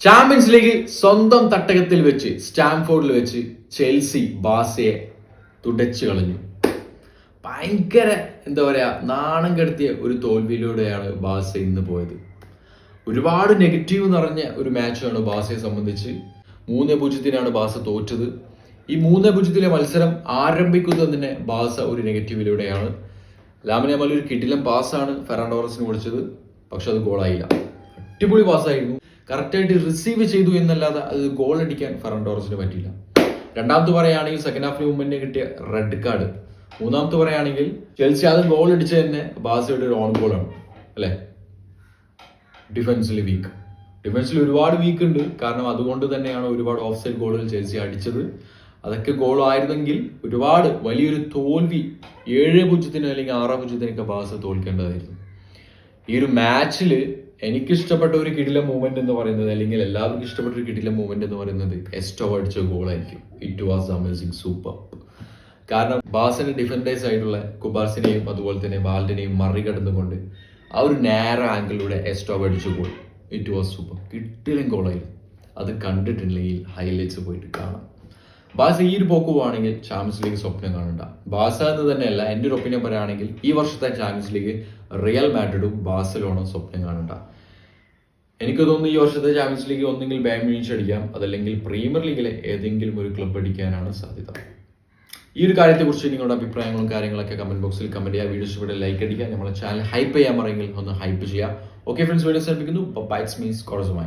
Champions ലീഗിൽ സ്വന്തം തട്ടകത്തിൽ വെച്ച് സ്റ്റാംഫോർഡിൽ വെച്ച് ചെൽസി ബാസയെ തുടച്ചു കളഞ്ഞു. ഭയങ്കര എന്താ പറയാ, നാണം കെടുത്തിയ ഒരു തോൽവിയിലൂടെയാണ് ബാസ ഇന്ന് പോയത്. ഒരുപാട് നെഗറ്റീവ് നിറഞ്ഞ ഒരു മാച്ചാണ് ബാസയെ സംബന്ധിച്ച്. 3-0 ബാസ തോറ്റത്. ഈ 3-0 മത്സരം ആരംഭിക്കുന്നത് തന്നെ ബാസ ഒരു നെഗറ്റീവിലൂടെയാണ്. ലാമിൻ യമാൽ ഒരു കിടിലൻ പാസ്സാണ് ഫെറാൻ ടോറസിന് കൊടുത്തത്, പക്ഷെ അത് ഗോളായില്ല. അടിപൊളി പാസ്സായിരുന്നു, കറക്റ്റായിട്ട് റിസീവ് ചെയ്തു എന്നല്ലാതെ അത് ഗോൾ അടിക്കാൻ ഫെറാൻ ടോറസിന് പറ്റിയില്ല. രണ്ടാമത്തെ പറയുകയാണെങ്കിൽ സെക്കൻഡ് ഹാഫ് മൂവ്മെന്റിന് കിട്ടിയ റെഡ് കാർഡ്. മൂന്നാമത്തെ പറയുകയാണെങ്കിൽ ചെൽസി അത് ഗോൾ അടിച്ചത് തന്നെ ബാസയുടെ ഒരു ഓൺ ഗോളാണ് അല്ലേ. ഡിഫൻസിൽ ഒരുപാട് വീക്ക് ഉണ്ട്. കാരണം അതുകൊണ്ട് തന്നെയാണ് ഒരുപാട് ഓഫ് സൈഡ് ഗോളുകൾ ചെൽസി അടിച്ചത്. അതൊക്കെ ഗോൾ ആയിരുന്നെങ്കിൽ ഒരുപാട് വലിയൊരു തോൽവി 7-0 അല്ലെങ്കിൽ 6-0 ബാസ തോൽക്കേണ്ടതായിരുന്നു. ഈ ഒരു മാച്ചിൽ എനിക്കിഷ്ടപ്പെട്ട ഒരു കിടില മൂവ്മെന്റ് എന്ന് പറയുന്നത്, അല്ലെങ്കിൽ എല്ലാവർക്കും ഇഷ്ടപ്പെട്ട ഒരു കിടില മൂവ്മെന്റ് എന്ന് പറയുന്നത് എസ്റ്റോ അടിച്ച ഗോളായിരിക്കും. It was amazing, super. കാരണം ബാസിന്റെ ഡിഫൻഡേഴ്സ് ആയിട്ടുള്ള കുബാർസിനെയും അതുപോലെ തന്നെ ബാൽഡിനെയും മറികടന്നുകൊണ്ട് ആ ഒരു നാരോ ആംഗിളിലൂടെ എസ്റ്റോ അടിച്ച ഗോൾ, ഇറ്റ് വാസ് സൂപ്പർ. കിടിലൻ ഗോളായിരുന്നു. അത് കണ്ടിട്ടുണ്ടെങ്കിൽ ഹൈലൈറ്റ്സ് പോയിട്ട് കാണാം. ബാസ ഈ ഒരു പോക്ക് പോവാണെങ്കിൽ ചാമ്പ്യൻസ് ലീഗ് സ്വപ്നം കാണണ്ട. ബാസ എന്ന് തന്നെയല്ല, എൻ്റെ ഒരു ഒപ്പീനിയൻ പറയുകയാണെങ്കിൽ ഈ വർഷത്തെ ചാമ്പ്യൻസ് ലീഗ് റിയൽ മാഡ്രിഡും ബാഴ്സലോണ സ്വപ്നം കാണണ്ട. എനിക്ക് തോന്നുന്നു ഈ വർഷത്തെ ചാമ്പ്യൻസ് ലീഗ് ഒന്നെങ്കിൽ ബയൺ മ്യൂണിച്ച് അടിക്കാം, അതല്ലെങ്കിൽ പ്രീമിയർ ലീഗിലെ ഏതെങ്കിലും ഒരു ക്ലബ്ബ് അടിക്കാനാണ് സാധ്യത. ഈ ഒരു കാര്യത്തെക്കുറിച്ച് നിങ്ങളുടെ അഭിപ്രായങ്ങളും കാര്യങ്ങളൊക്കെ കമന്റ് ബോക്സിൽ കമന്റ് ചെയ്യുക. വീഡിയോസ് ഇവിടെ ലൈക്ക് അടിക്കുക. നമ്മളെ ചാനൽ ഹൈപ്പ് ചെയ്യാൻ പറയുമെങ്കിൽ ഒന്ന് ഹൈപ്പ് ചെയ്യുക. ഓക്കെ ഫ്രണ്ട്സ്, വീഡിയോസ് ലഭിക്കുന്നു. Bytes means കോഴ്സുമായി.